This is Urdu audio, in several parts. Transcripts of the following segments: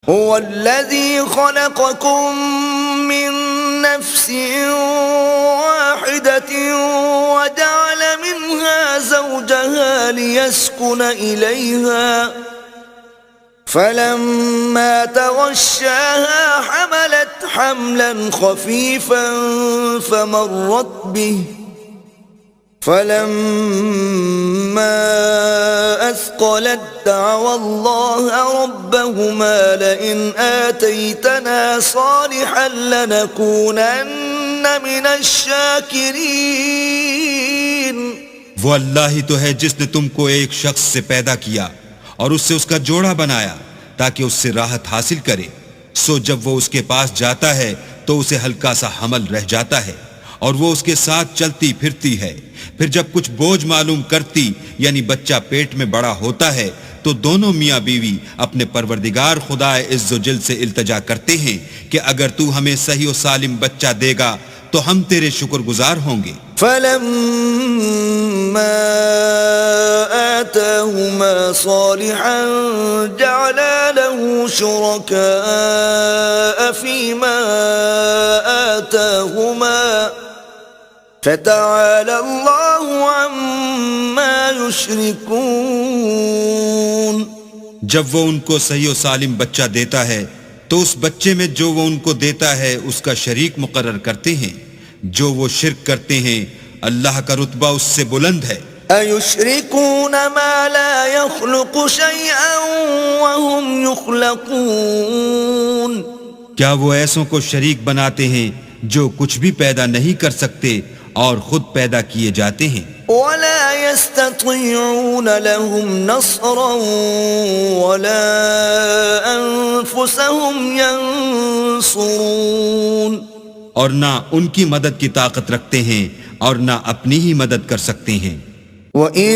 هو الذي خلقكم من نفس واحدة وجعل منها زوجها ليسكن إليها فلما تغشاها حملت حملا خفيفا فمرت به فلما أثقلت دعوا الله ربهما لئن آتيتنا صالحا لنكونن من الشاكرين. وہ اللہ ہی تو ہے جس نے تم کو ایک شخص سے پیدا کیا اور اس سے اس کا جوڑا بنایا تاکہ اس سے راحت حاصل کرے. سو جب وہ اس کے پاس جاتا ہے تو اسے ہلکا سا حمل رہ جاتا ہے اور وہ اس کے ساتھ چلتی پھرتی ہے. پھر جب کچھ بوجھ معلوم کرتی یعنی بچہ پیٹ میں بڑا ہوتا ہے تو دونوں میاں بیوی اپنے پروردگار خدا عز و جل سے التجا کرتے ہیں کہ اگر تو ہمیں صحیح و سالم بچہ دے گا تو ہم تیرے شکر گزار ہوں گے. فلما آتاهما صالحا جعلا له شركاء فيما آتاهما فتعالى الله عما يشركون. جب وہ ان کو صحیح و سالم بچہ دیتا ہے تو اس بچے میں جو وہ ان کو دیتا ہے اس کا شریک مقرر کرتے ہیں. جو وہ شرک کرتے ہیں اللہ کا رتبہ اس سے بلند ہے. أَيُشْرِكُونَ مَا لَا يَخْلُقُ شَيْئًا وَهُمْ يُخْلَقُونَ. کیا وہ ایسوں کو شریک بناتے ہیں جو کچھ بھی پیدا نہیں کر سکتے اور خود پیدا کیے جاتے ہیں. وَلَا يَسْتَطِيعُونَ لَهُمْ نَصْرًا وَلَا أَنفُسَهُمْ يَنصُرُونَ. اور نہ ان کی مدد کی طاقت رکھتے ہیں اور نہ اپنی ہی مدد کر سکتے ہیں. وَإِن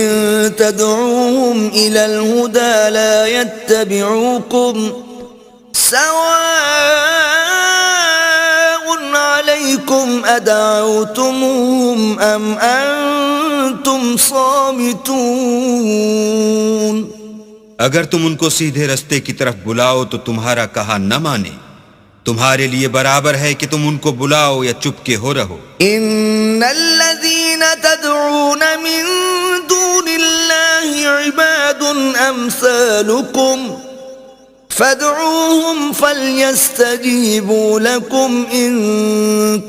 تَدْعُوهُمْ إِلَى الْهُدَى لَا يَتَّبِعُوكُمْ سَوَاءٌ عَلَيْكُمْ أَدَعَوْتُمُوهُمْ أَمْ أَنْتُمْ صَامِتُونَ. اگر تم ان کو سیدھے رستے کی طرف بلاؤ تو تمہارا کہا نہ مانے. تمہارے لیے برابر ہے کہ تم ان کو بلاؤ یا چپ کے ہو رہو. ان الذين تدعون من دون الله عباد امثالكم فادعوهم فليستجيبوا لكم ان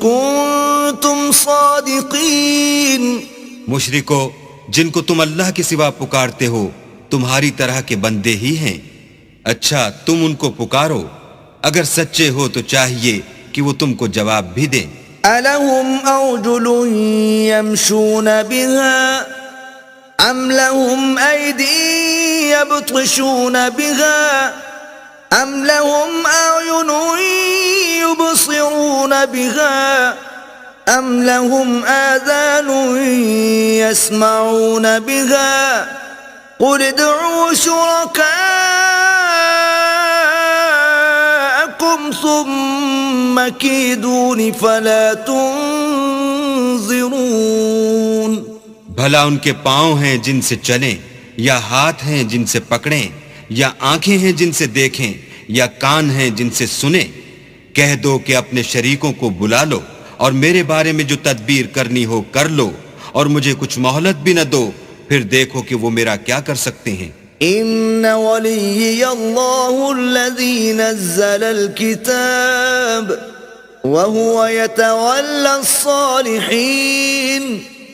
كنتم صادقين. مشرکو، جن کو تم اللہ کے سوا پکارتے ہو تمہاری طرح کے بندے ہی ہیں. اچھا تم ان کو پکارو، اگر سچے ہو تو چاہیے کہ وہ تم کو جواب بھی دیں. أَلَهُمْ أَرْجُلٌ يَمْشُونَ بِهَا أَمْ لَهُمْ أَيْدِي يَبْطِشُونَ بِهَا أَمْ لَهُمْ أَعْيُنٌ يُبْصِرُونَ بِهَا أَمْ لَهُمْ آذَانٌ يَسْمَعُونَ بِهَا قُلِ ادْعُوا شُرَكَاءَكُمْ ثُمَّ كِيدُونِ فَلَا تُنظِرُونَ. بھلا ان کے پاؤں ہیں جن سے چلیں، یا ہاتھ ہیں جن سے پکڑیں، یا آنکھیں ہیں جن سے دیکھیں، یا کان ہیں جن سے سنیں. کہہ دو کہ اپنے شریکوں کو بلا لو اور میرے بارے میں جو تدبیر کرنی ہو کر لو اور مجھے کچھ مہلت بھی نہ دو، پھر دیکھو کہ وہ میرا کیا کر سکتے ہیں. ان ولی اللہ الذی نزل الکتاب وهو يتولى الصالحین.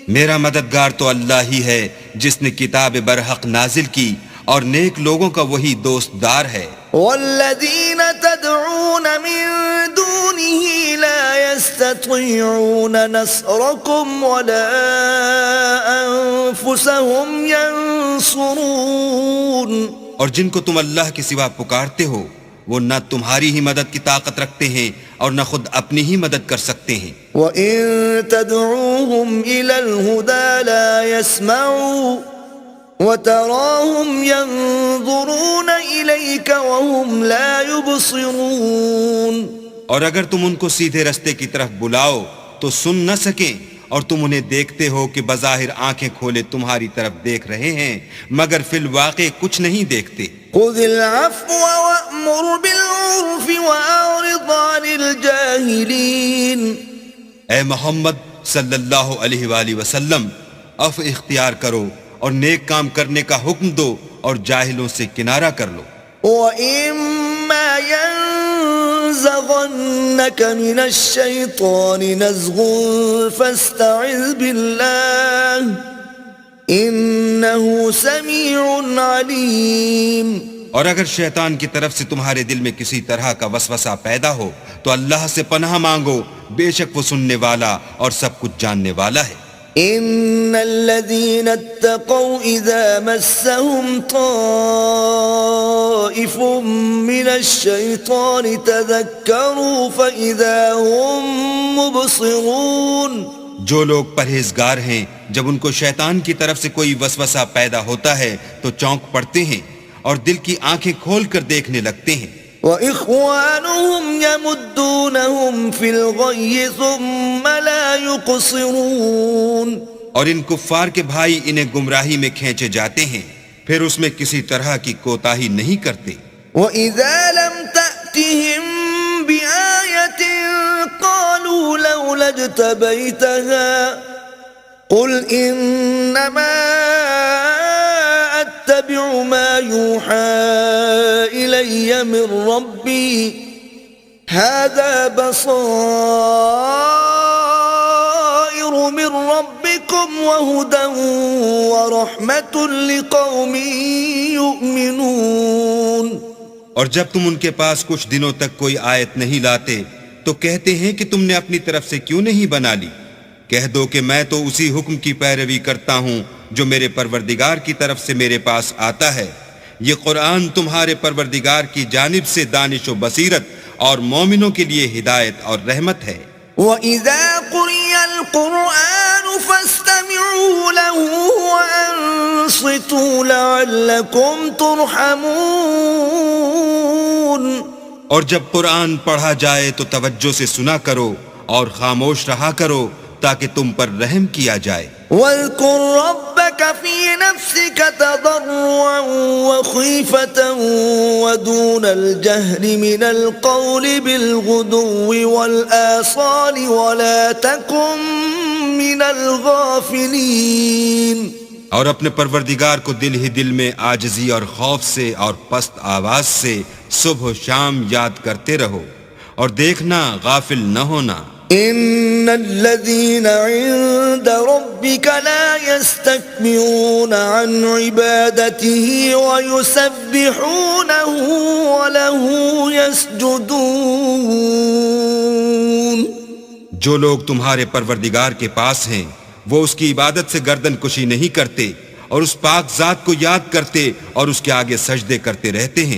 میرا مددگار تو اللہ ہی ہے جس نے کتاب برحق نازل کی اور نیک لوگوں کا وہی دوست دار ہے. والذین تدعون من دونه لا يستطيعون نصركم ولا انفسهم ينصرون. اور جن کو تم اللہ کے سوا پکارتے ہو وہ نہ تمہاری ہی مدد کی طاقت رکھتے ہیں اور نہ خود اپنی ہی مدد کر سکتے ہیں. وَإِن تَدْعُوهُمْ إِلَى الْهُدَى لَا يَسْمَعُوا وَتَرَاهُمْ يَنظُرُونَ إِلَيْكَ وَهُمْ لَا يُبْصِرُونَ. اور اگر تم ان کو سیدھے رستے کی طرف بلاؤ تو سن نہ سکیں اور تم انہیں دیکھتے ہو کہ بظاہر آنکھیں کھولے تمہاری طرف دیکھ رہے ہیں مگر فی الواقع کچھ نہیں دیکھتے. خذ العفو وأمر بالعرف وأعرض عن الجاهلين. اے محمد صلی اللہ علیہ وآلہ وسلم، عفو اختیار کرو اور نیک کام کرنے کا حکم دو اور جاہلوں سے کنارہ کر لو. وَإِمَّا يَنزَغَنَّكَ مِنَ الشَّيْطَانِ نَزْغٌ فَاسْتَعِذْ بِاللَّهِ إِنَّهُ سَمِيعٌ عَلِيمٌ. اور اگر شیطان کی طرف سے تمہارے دل میں کسی طرح کا وسوسہ پیدا ہو تو اللہ سے پناہ مانگو، بے شک وہ سننے والا اور سب کچھ جاننے والا ہے. ان الذين اتقوا اذا مسهم طائف من الشيطان تذكروا فاذا هم مبصرون. جو لوگ پرہیزگار ہیں جب ان کو شیطان کی طرف سے کوئی وسوسہ پیدا ہوتا ہے تو چونک پڑتے ہیں اور دل کی آنکھیں کھول کر دیکھنے لگتے ہیں. وَإِخْوَانُهُمْ يَمُدُّونَهُمْ فِي الْغَيِّ ثُمَّ لَا يُقْصِرُونَ. اور ان کفار کے بھائی انہیں گمراہی میں کھینچے جاتے ہیں پھر اس میں کسی طرح کی کوتاہی نہیں کرتے. وَإِذَا لَمْ تَأْتِهِمْ بِآيَةٍ قَالُوا لَوْلَا اجْتَبَيْتَهَا قُلْ إِنَّمَا أَتَّبِعُ مَا يُوحَى إِلَيَّ مِنْ رَبِّي هَذَا بَصَائِرُ مِنْ رَبِّكُمْ وَهُدًى وَرَحْمَةٌ لِقَوْمٍ يُؤْمِنُونَ. اور جب تم ان کے پاس کچھ دنوں تک کوئی آیت نہیں لاتے تو کہتے ہیں کہ تم نے اپنی طرف سے کیوں نہیں بنا لی. کہہ دو کہ میں تو اسی حکم کی پیروی کرتا ہوں جو میرے پروردگار کی طرف سے میرے پاس آتا ہے. یہ قرآن تمہارے پروردگار کی جانب سے دانش و بصیرت اور مومنوں کے لیے ہدایت اور رحمت ہے. وَإِذَا قُرِئَ الْقُرْآنُ فَاسْتَمِعُوا لَهُ وَأَنصِتُوا لَعَلَّكُمْ تُرْحَمُونَ. اور جب قرآن پڑھا جائے تو توجہ سے سنا کرو اور خاموش رہا کرو تاکہ تم پر رحم کیا جائے. وَاذْكُرْ رَبَّكَ فِي نَفْسِكَ تَضَرُّعًا وَخِيفَةً وَدُونَ الْجَهْرِ مِنَ الْقَوْلِ بِالْغُدُوِّ وَالْآصَالِ وَلَا تَكُن مِّنَ الْغَافِلِينَ. اور اپنے پروردگار کو دل ہی دل میں عاجزی اور خوف سے اور پست آواز سے صبح و شام یاد کرتے رہو اور دیکھنا غافل نہ ہونا. ان الذين عند ربك لا يستكبرون عن عبادته ويسبحونه وله يسجدون. جو لوگ تمہارے پروردگار کے پاس ہیں وہ اس کی عبادت سے گردن کشی نہیں کرتے اور اس پاک ذات کو یاد کرتے اور اس کے آگے سجدے کرتے رہتے ہیں.